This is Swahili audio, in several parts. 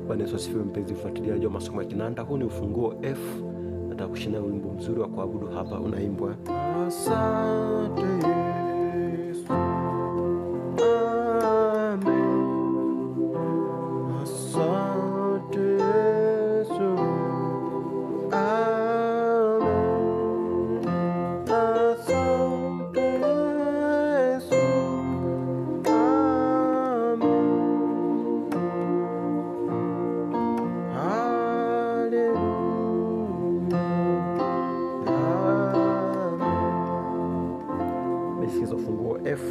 Bwana Yesu asifiwe. Mpenzi mfuatiliaji wa masomo ya kinanda, huu ni ufunguo F. Nataka kushina wimbo mzuri wa kuabudu hapa, unaimbwa asante Yesu, amen, asante Yesu, amen, asante Yesu, ufunguo F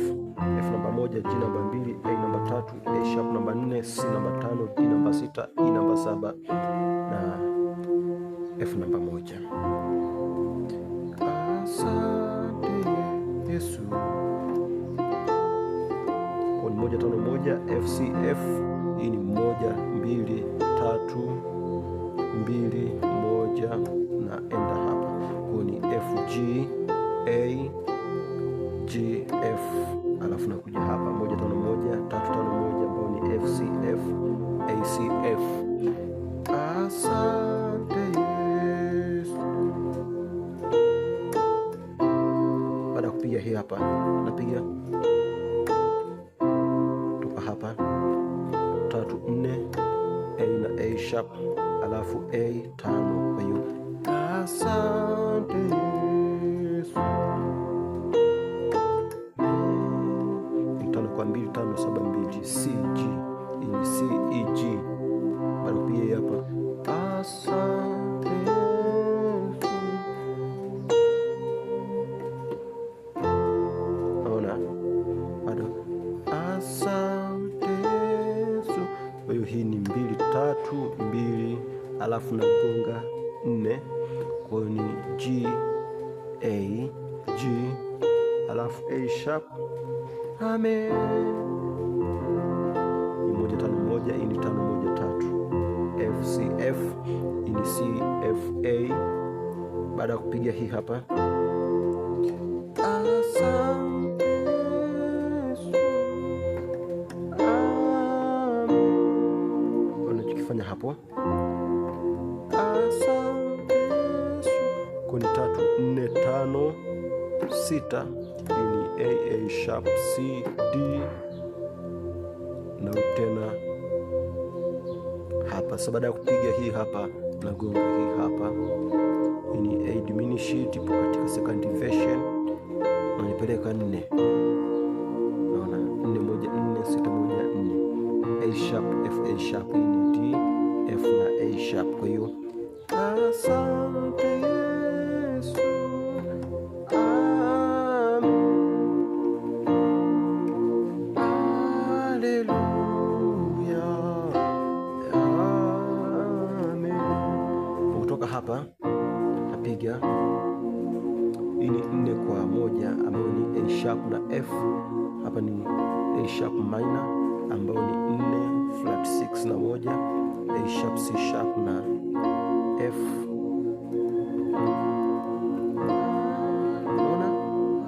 namba 1, G namba 2, A namba 3, A sharp namba 4, C namba 5, D namba 6, E namba 7 na F namba 1. Asante Yesu. Kwa 1 5 1 F C F. Hii ni 1 2 3 2 1 na enda hapa. Kwa ni F G A G F, alafu nakuja hapa 1 5 1 3 5 1 ambao ni F C F A C F. Asante Yesu. Baada ya kupiga hii hapa, napiga toka hapa 3 4 A na A sharp, alafu A 5. Kwa hiyo asante Yesu. 2 5 7 2 C G, ini C E G. Baada kupiga hapa asante Yesu. Naona bado asante Yesu. Kwa hiyo hii ni 2 3 2, alafu nagonga 4. Kwa hiyo ni G A G, alafu A sharp, amen. Ni 1 5 1, hii ni 5 1 3 F C F, hii ni C F A. Baada ya kupiga hii hapa asante Yesu, amen. Unachokifanya hapo asante Yesu. Kwa ni 3 4 5 6, hii ni A sharp C D na tena hapa. Sasa baada ya kupiga hii hapa nagonga hii hapa. Hii ni A diminished, ipo katika second inversion na nipeleka 4. Naona 4 1 4 6 1 4 A sharp F A sharp, hii ni D F na A sharp. Kwa hiyo asante Yesu, hapa napiga hii ni 4 kwa 1 ambayo ni A sharp na F. Hapa ni A sharp minor ambayo ni 4 flat 6 na 1, A sharp C sharp na F. Unaona?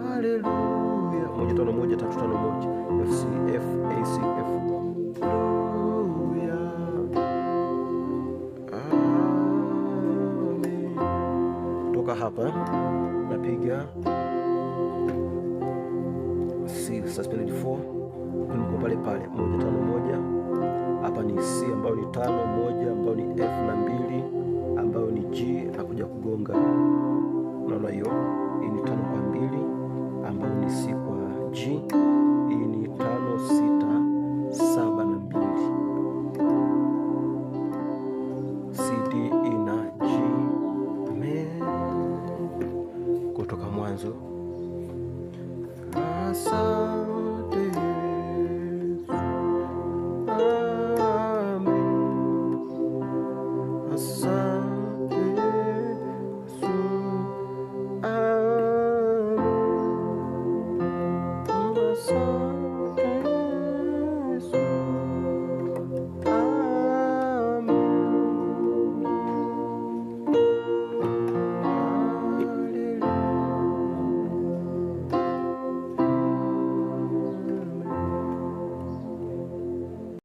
Haleluya. 1 5 1 3 5 1 F C F A C F. Hapa napiga C suspended 4, niko pale pale 1 5 1. Hapa ni C ambayo ni 5 1, ambayo ni F na 2, ambayo ni G, nakuja kugonga. Naona hiyo, hii ni 5 kwa 2 ambayo ni C kwa G. Hii ni 5 6